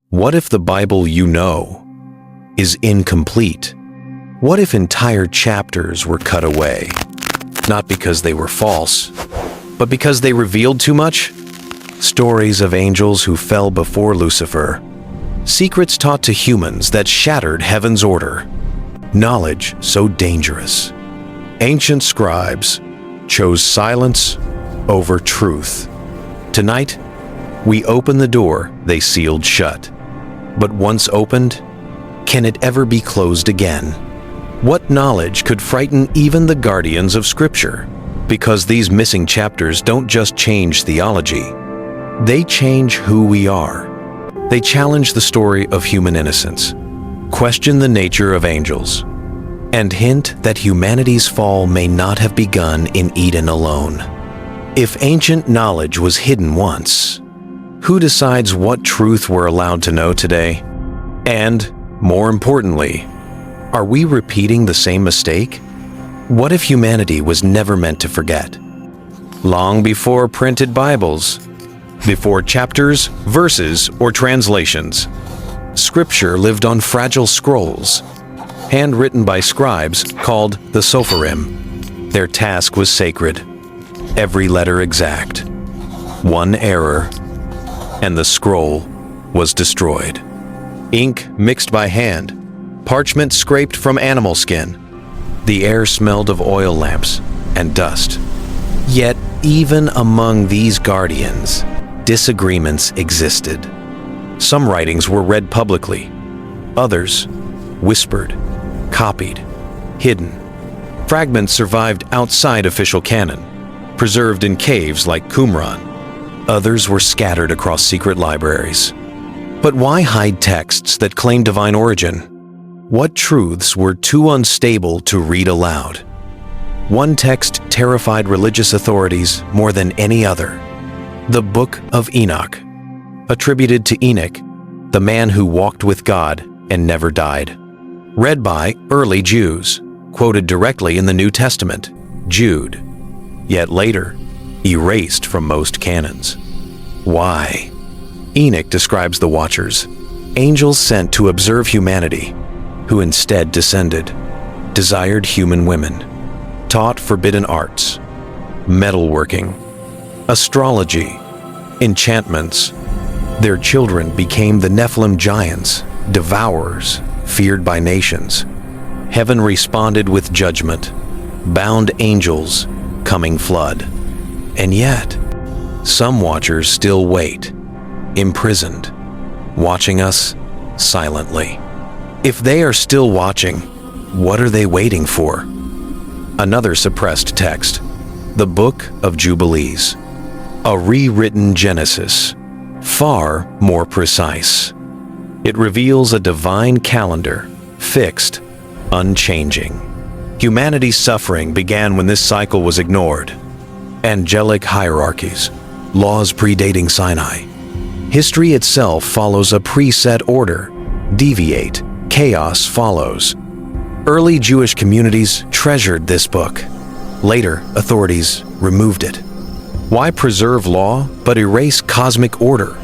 What if the Bible you know is incomplete? What if entire chapters were cut away? Not because they were false, but because they revealed too much? Stories of angels who fell before Lucifer. Secrets taught to humans that shattered heaven's order. Knowledge so dangerous. Ancient scribes chose silence over truth. Tonight, we open the door they sealed shut. But once opened, can it ever be closed again? What knowledge could frighten even the guardians of Scripture? Because these missing chapters don't just change theology, they change who we are. They challenge the story of human innocence, question the nature of angels, and hint that humanity's fall may not have begun in Eden alone. If ancient knowledge was hidden once, who decides what truth we're allowed to know today? And, more importantly, are we repeating the same mistake? What if humanity was never meant to forget? Long before printed Bibles, before chapters, verses, or translations, Scripture lived on fragile scrolls, handwritten by scribes called the Sopharim. Their task was sacred, every letter exact. One error, and the scroll was destroyed. Ink mixed by hand, parchment scraped from animal skin. The air smelled of oil lamps and dust. Yet, even among these guardians, disagreements existed. Some writings were read publicly, others whispered, copied, hidden. Fragments survived outside official canon, preserved in caves like Qumran. Others were scattered across secret libraries. But why hide texts that claim divine origin? What truths were too unstable to read aloud? One text terrified religious authorities more than any other. The Book of Enoch, attributed to Enoch, the man who walked with God and never died. Read by early Jews, quoted directly in the New Testament, Jude, yet later erased from most canons. Why? Enoch describes the Watchers, angels sent to observe humanity, who instead descended, desired human women, taught forbidden arts, metalworking, astrology, enchantments. Their children became the Nephilim giants, devourers, feared by nations. Heaven responded with judgment, bound angels, coming flood. And yet, some watchers still wait, imprisoned, watching us silently. If they are still watching, what are they waiting for? Another suppressed text, the Book of Jubilees, a rewritten Genesis, far more precise. It reveals a divine calendar, fixed, unchanging. Humanity's suffering began when this cycle was ignored. Angelic hierarchies, laws predating Sinai. History itself follows a preset order. Deviate, chaos follows. Early Jewish communities treasured this book. Later, authorities removed it. Why preserve law but erase cosmic order?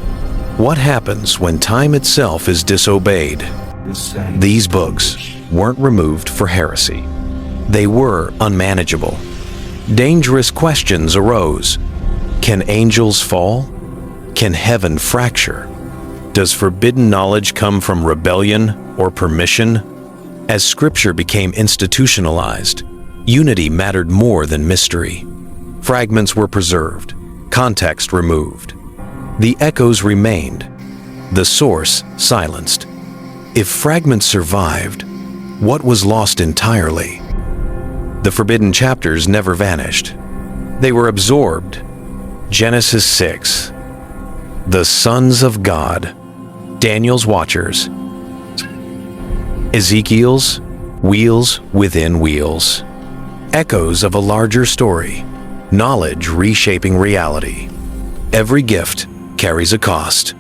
What happens when time itself is disobeyed? These books weren't removed for heresy. They were unmanageable. Dangerous questions arose. Can angels fall? Can heaven fracture? Does forbidden knowledge come from rebellion or permission? As Scripture became institutionalized, unity mattered more than mystery. Fragments were preserved, context removed. The echoes remained, the source silenced. If fragments survived, what was lost entirely? The forbidden chapters never vanished. They were absorbed. Genesis 6. The sons of God. Daniel's watchers. Ezekiel's wheels within wheels. Echoes of a larger story. Knowledge reshaping reality. Every gift carries a cost.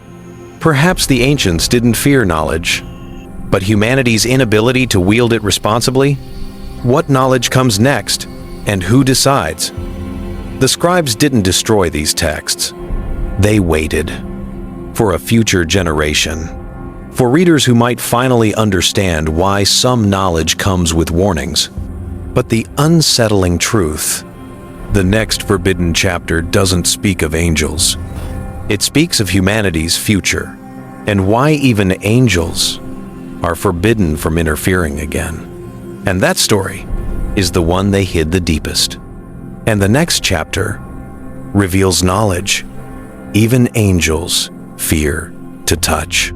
Perhaps the ancients didn't fear knowledge, but humanity's inability to wield it responsibly? What knowledge comes next, and who decides? The scribes didn't destroy these texts. They waited for a future generation. For readers who might finally understand why some knowledge comes with warnings. But the unsettling truth, the next forbidden chapter doesn't speak of angels. It speaks of humanity's future, and why even angels are forbidden from interfering again. And that story is the one they hid the deepest. And the next chapter reveals knowledge even angels fear to touch.